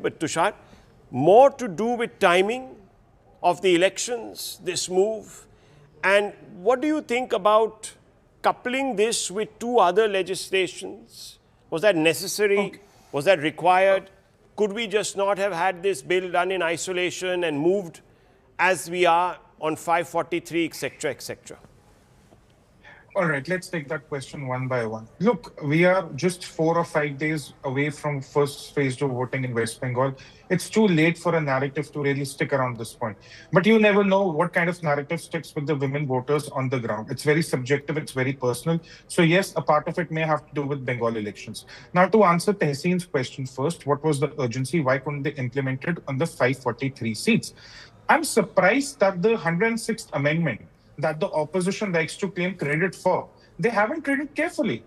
but Tushar, more to do with timing of the elections, this move? And what do you think about coupling this with two other legislations? Was that necessary? Okay. Was that required? Could we just not have had this bill done in isolation and moved as we are on 543, etc., etc.? All right, let's take that question one by one. Look, we are just 4 or 5 days away from first phase of voting in West Bengal. It's too late for a narrative to really stick around this point. But you never know what kind of narrative sticks with the women voters on the ground. It's very subjective, it's very personal. So yes, a part of it may have to do with Bengal elections. Now, to answer Tehseen's question first, what was the urgency? Why couldn't they implement it on the 543 seats? I'm surprised that the 106th amendment that the opposition likes to claim credit for, they haven't read it carefully.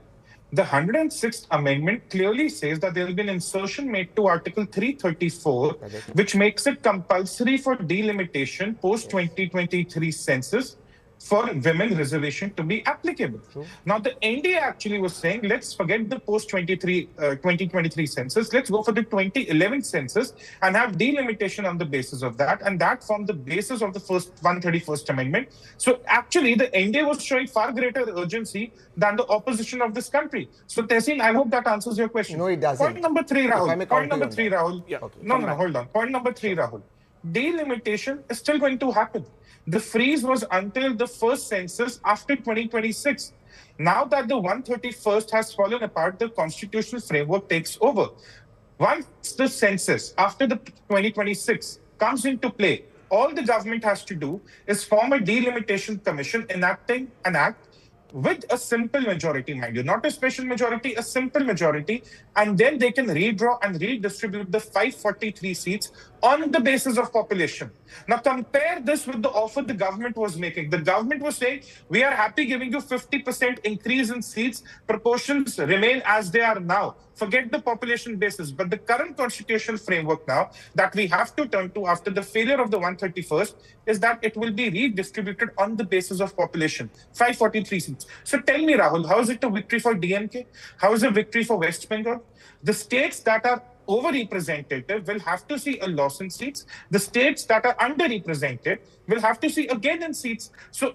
The 106th amendment clearly says that there will be an insertion made to Article 334, which makes it compulsory for delimitation post-2023 census for women reservation to be applicable. True. Now, the NDA actually was saying, let's forget the post-2023 census. Let's go for the 2011 census and have delimitation on the basis of that. And that formed the basis of the first 131st Amendment. So actually, the NDA was showing far greater urgency than the opposition of this country. So Tehseen, I hope that answers your question. No, it doesn't. Point number three, Rahul. Point number three, Rahul. Yeah. Okay. No, hold on. Point number three, Rahul. Delimitation is still going to happen. The freeze was until the first census after 2026. Now that the 131st has fallen apart, the constitutional framework takes over. Once the census after the 2026 comes into play, all the government has to do is form a delimitation commission enacting an act with a simple majority, mind you, not a special majority, a simple majority, and then they can redraw and redistribute the 543 seats on the basis of population. Now compare this with the offer the government was making. The government was saying, we are happy giving you 50% increase in seats, proportions remain as they are now. Forget the population basis, but the current constitutional framework now that we have to turn to after the failure of the 131st is that it will be redistributed on the basis of population, 543 seats. So tell me, Rahul, how is it a victory for DMK? How is it a victory for West Bengal? The states that are overrepresented will have to see a loss in seats. The states that are underrepresented will have to see a gain in seats. So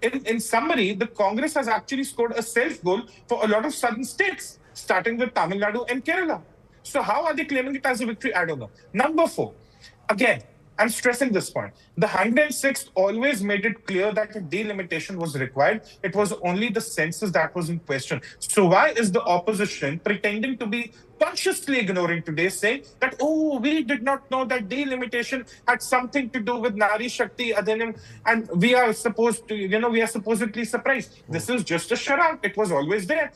in summary, the Congress has actually scored a self-goal for a lot of southern states, starting with Tamil Nadu and Kerala. So how are they claiming it as a victory? I don't know. Number 4, again, I'm stressing this point. The 106th always made it clear that a delimitation was required. It was only the census that was in question. So why is the opposition pretending to be consciously ignoring today, saying that, oh, we did not know that delimitation had something to do with Nari Shakti Adhinam, and we are supposed to, we are supposedly surprised. This is just a charade. It was always there.